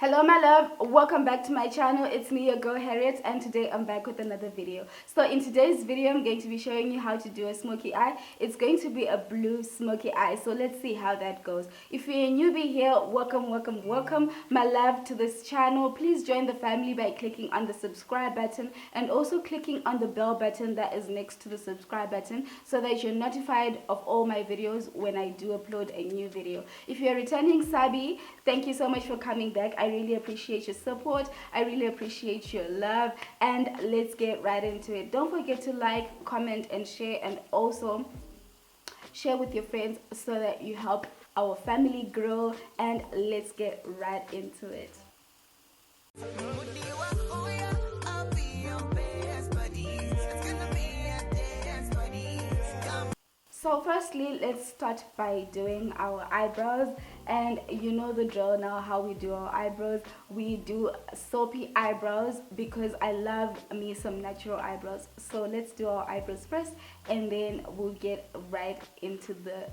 Hello my love, welcome back to my channel. It's me, your girl Harriet, and today I'm back with another video. So in today's video I'm going to be showing you how to do a smoky eye. It's going to be a blue smoky eye, so let's see how that goes. If you're a newbie here, welcome my love to this channel. Please join the family by clicking on the subscribe button and also clicking on the bell button that is next to the subscribe button so that you're notified of all my videos when I do upload a new video. If you're returning Sabi, thank you so much for coming back. I really appreciate your support. I really appreciate your love, and let's get right into it. Don't forget to like, comment and share, and also share with your friends so that you help our family grow, and let's get right into it. So firstly, let's start by doing our eyebrows, and you know the drill now how we do our eyebrows. We do soapy eyebrows because I love me some natural eyebrows. So let's do our eyebrows first, and then we'll get right into the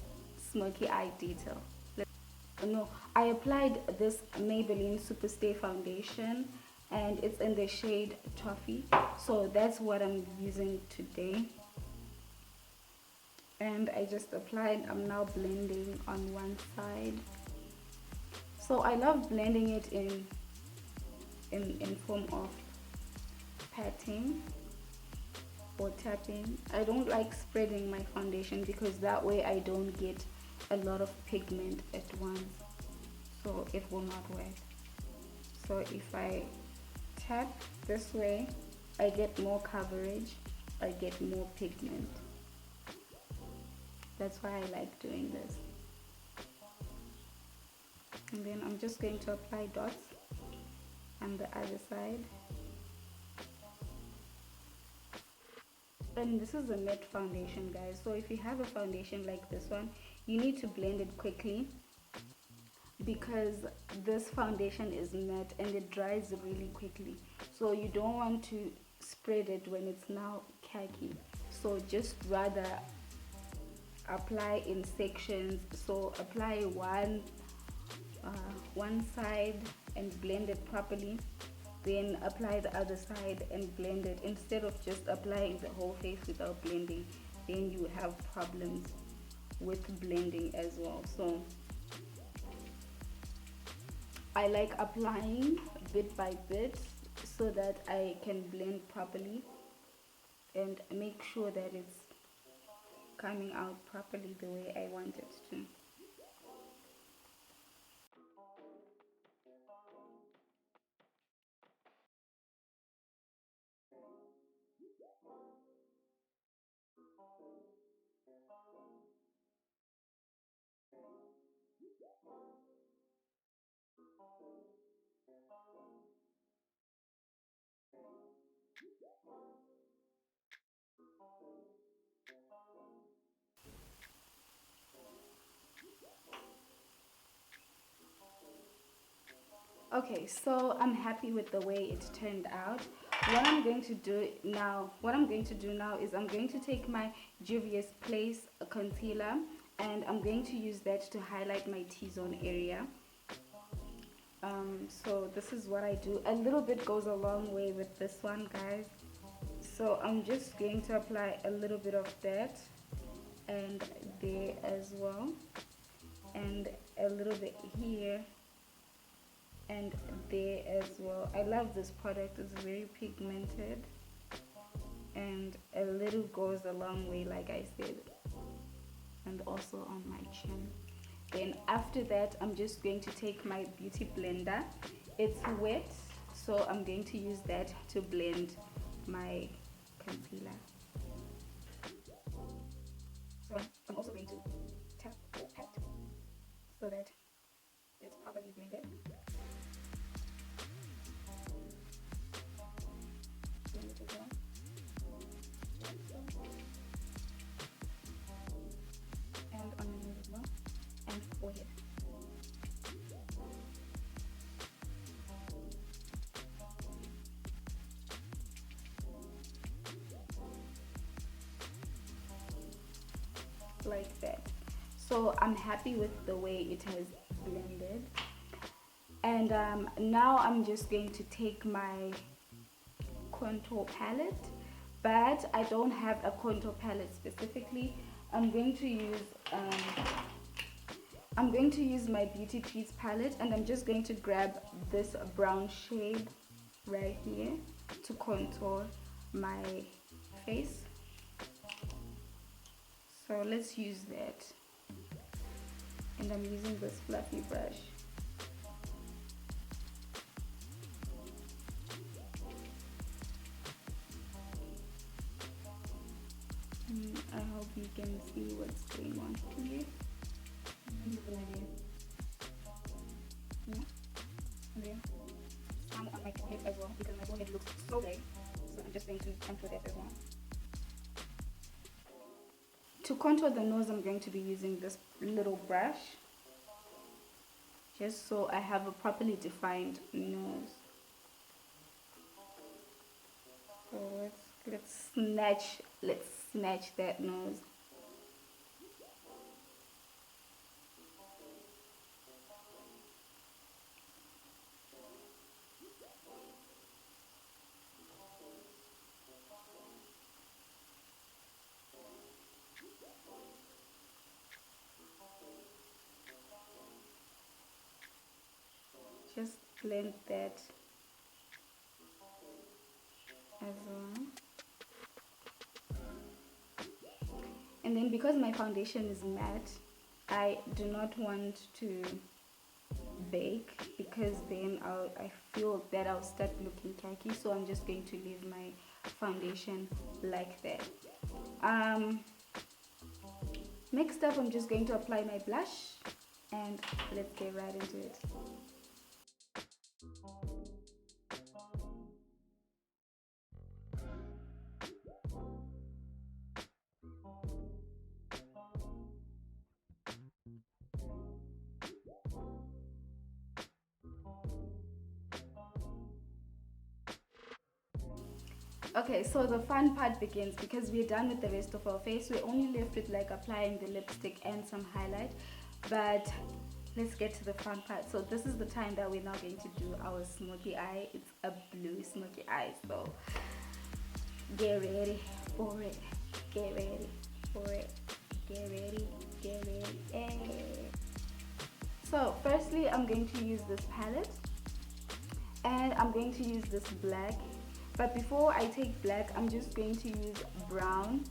smoky eye detail. No, I applied this Maybelline Superstay foundation, and it's in the shade Toffee. So that's what I'm using today. And I just applied. I'm now blending on one side. So I love blending it in form of patting or tapping. I don't like spreading my foundation because that way I don't get a lot of pigment at once, so it will not work. So if I tap this way, I get more coverage, I get more pigment. That's why I like doing this. And then I'm just going to apply dots on the other side. And this is a matte foundation, guys. So if you have a foundation like this one, you need to blend it quickly because this foundation is matte and it dries really quickly. So you don't want to spread it when it's now khaki. So just rather apply in sections. So apply one side and blend it properly, then apply the other side and blend it, instead of just applying the whole face without blending. Then you have problems with blending as well. So I like applying bit by bit so that I can blend properly and make sure that it's coming out properly the way I want it to. Okay, so I'm happy with the way it turned out. What I'm going to do now is I'm going to take my Juvia's Place concealer, and I'm going to use that to highlight my T-zone area. So this is what I do. A little bit goes a long way with this one, guys. So I'm just going to apply a little bit of that and there as well, and a little bit here and there as well. I love this product. It's very pigmented and a little goes a long way, like I said, and also on my chin. Then after that, I'm just going to take my beauty blender. It's wet, so I'm going to use that to blend my concealer. So I'm also going to tap or pat so that it's properly blended. Blend it as well. And on my nose as well, and forehead. Like that. So I'm happy with the way it has blended. And now I'm just going to take my contour palette, but I don't have a contour palette specifically. I'm going to use my Beauty Treats palette, and I'm just going to grab this brown shade right here to contour my face. So let's use that. And I'm using this fluffy brush. I hope you can see what's going on here. Yeah. Okay. Some on my forehead as well, because my forehead looks so big. So I'm just going to contour that as well. To contour the nose, I'm going to be using this little brush, just so I have a properly defined nose. So let's snatch that nose. Just blend that as well. And then because my foundation is matte, I do not want to bake, because then I feel that I'll start looking tacky. So I'm just going to leave my foundation like that. Next up, I'm just going to apply my blush, and let's get right into it. Okay, so the fun part begins, because we're done with the rest of our face. We're only left with like applying the lipstick and some highlight. But let's get to the fun part. So this is the time that we're now going to do our smoky eye. It's a blue smoky eye, so get ready for it. Get ready for it. Get ready. Get ready. Hey. So firstly, I'm going to use this palette, and I'm going to use this black. But before I take black, I'm just going to use brown,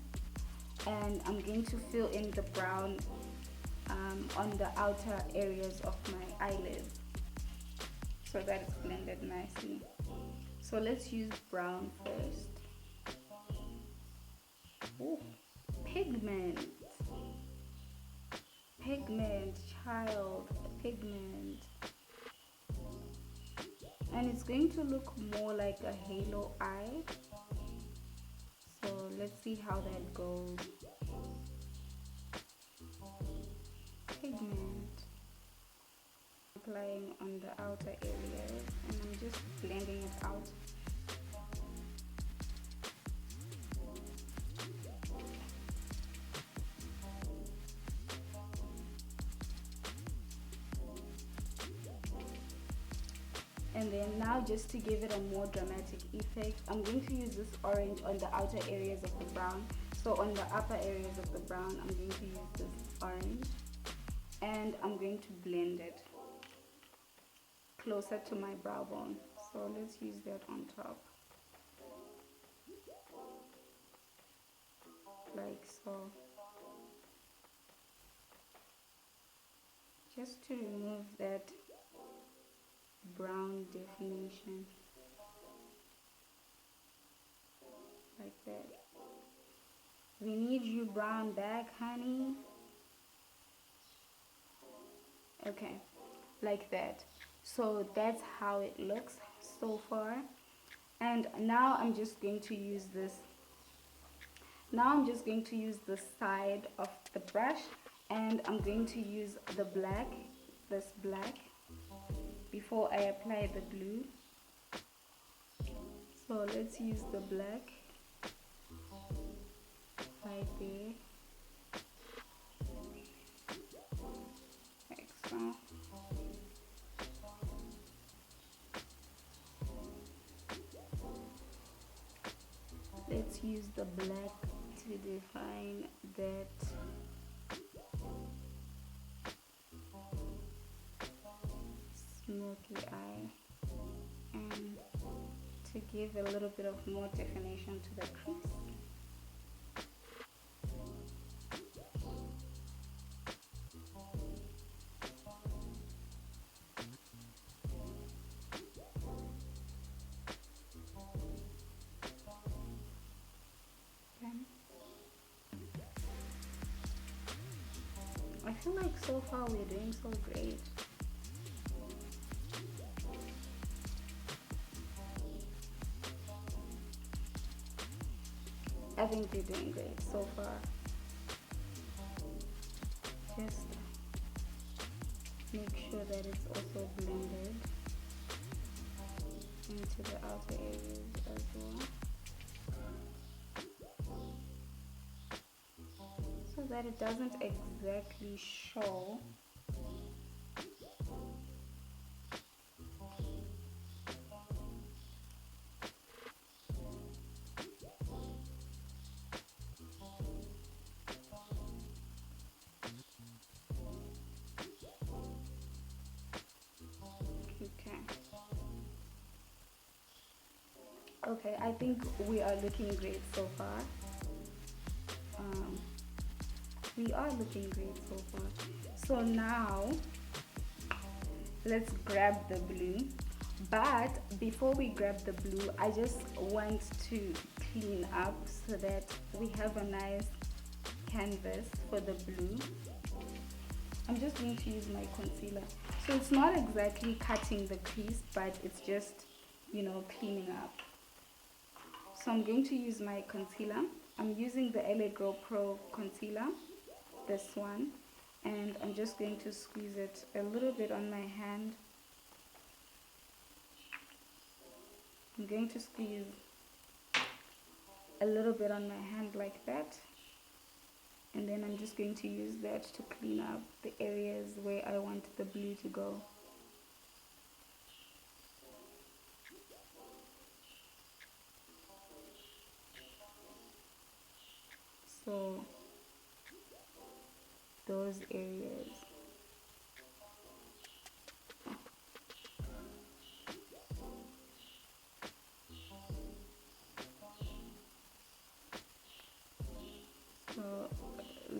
and I'm going to fill in the brown on the outer areas of my eyelids, so that it's blended nicely. So let's use brown first. Ooh, pigment, child, pigment. And it's going to look more like a halo eye. So let's see how that goes. Pigment. Applying on the outer areas, and I'm just blending it out. And then now, just to give it a more dramatic effect, I'm going to use this orange on the outer areas of the brown. So on the upper areas of the brown, I'm going to use this orange, and I'm going to blend it closer to my brow bone. So let's use that on top, like so, just to remove that brown definition, like that. We need you brown back, honey. Okay, like that. So that's how it looks so far. And now I'm just going to use this. Now I'm just going to use the side of the brush, and I'm going to use the black, this black, before I apply the blue. So let's use the black right there, like so. to use the black to define that smoky eye and to give a little bit of more definition to the crease. I feel like so far we're doing so great. I think we're doing great so far. Just make sure that it's also blended into the outer areas as well, so that it doesn't exactly show. Okay, I think we are looking great so far. We are looking great so far. So now let's grab the blue. But before we grab the blue, I just want to clean up so that we have a nice canvas for the blue. I'm just going to use my concealer. So it's not exactly cutting the crease, but it's just, you know, cleaning up. So I'm going to use my concealer. I'm using the LA Girl Pro concealer, this one, and I'm just going to squeeze it a little bit on my hand. I'm going to squeeze a little bit on my hand like that, and then I'm just going to use that to clean up the areas where I want the blue to go. So those areas. So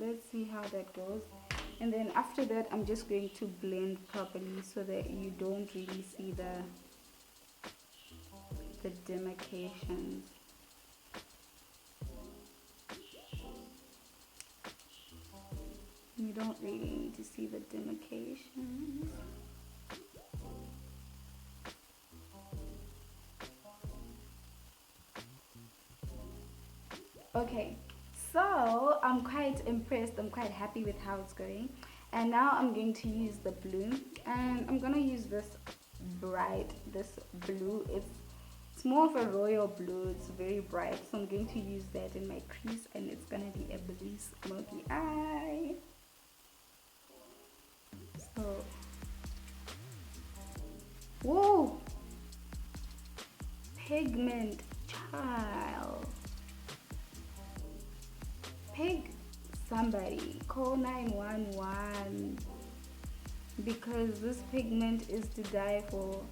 let's see how that goes. And then after that, I'm just going to blend properly so that you don't really see the demarcations. You don't really need to see the demarcations. Okay, so I'm quite impressed. I'm quite happy with how it's going. And now I'm going to use the blue, and I'm gonna use this blue. It's more of a royal blue. It's very bright, so I'm going to use that in my crease, and it's gonna be a blue smoky eye. So, whoa, pigment, child. Pig, somebody call 911 because this pigment is to die for.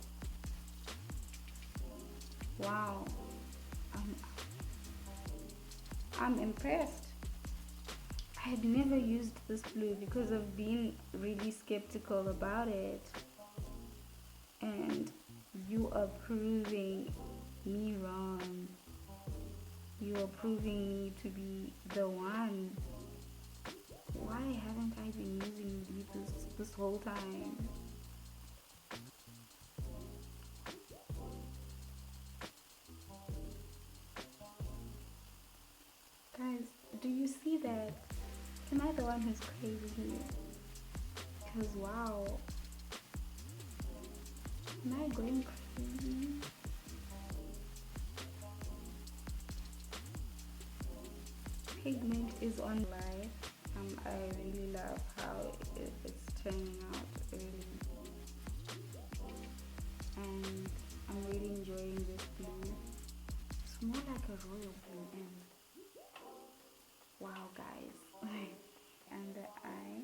Wow, I'm impressed. I had never used this blue because I've been really skeptical about it, and you are proving me wrong. You are proving me to be the one. Why haven't I been using this whole time? Guys, do you see that? Am I the one who's crazy here? Because wow. Am I going crazy? Pigment is on live. I really love how it's turning out, really, and I'm really enjoying this blue. It's more like like a royal blue, and wow guys. And the eye.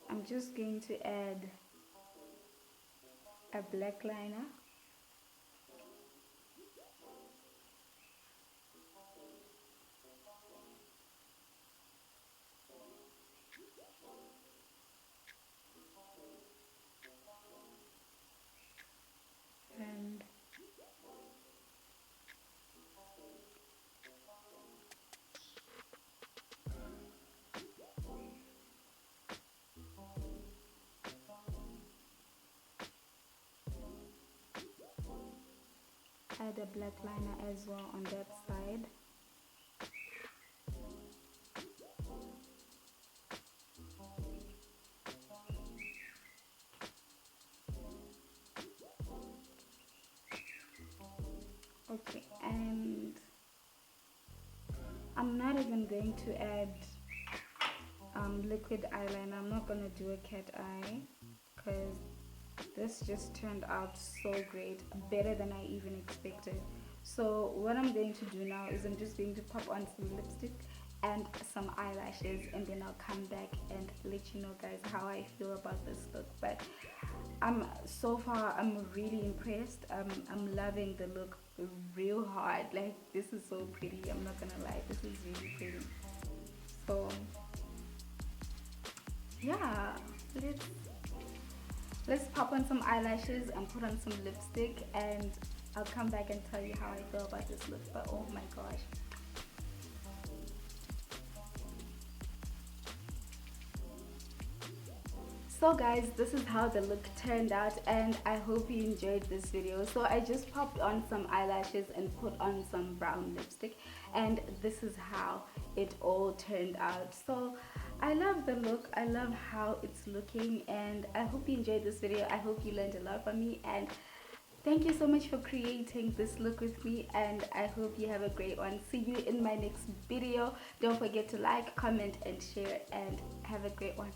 I'm just going to add a black liner. And add a black liner as well on that side. Okay, and I'm not even going to add liquid eyeliner. I'm not gonna do a cat eye because this just turned out so great, better than I even expected. So what I'm going to do now is I'm just going to pop on some lipstick and some eyelashes, and then I'll come back and let you know guys how I feel about this look. But so far I'm really impressed. I'm loving the look real hard. Like, this is so pretty, I'm not gonna lie, this is really pretty. So yeah, let's pop on some eyelashes and put on some lipstick, and I'll come back and tell you how I feel about this look. But oh my gosh. So guys, this is how the look turned out, and I hope you enjoyed this video. So I just popped on some eyelashes and put on some brown lipstick, and this is how it all turned out. So I love the look, I love how it's looking, and I hope you enjoyed this video. I hope you learned a lot from me, and thank you so much for creating this look with me, and I hope you have a great one. See you in my next video. Don't forget to like, comment, and share, and have a great one.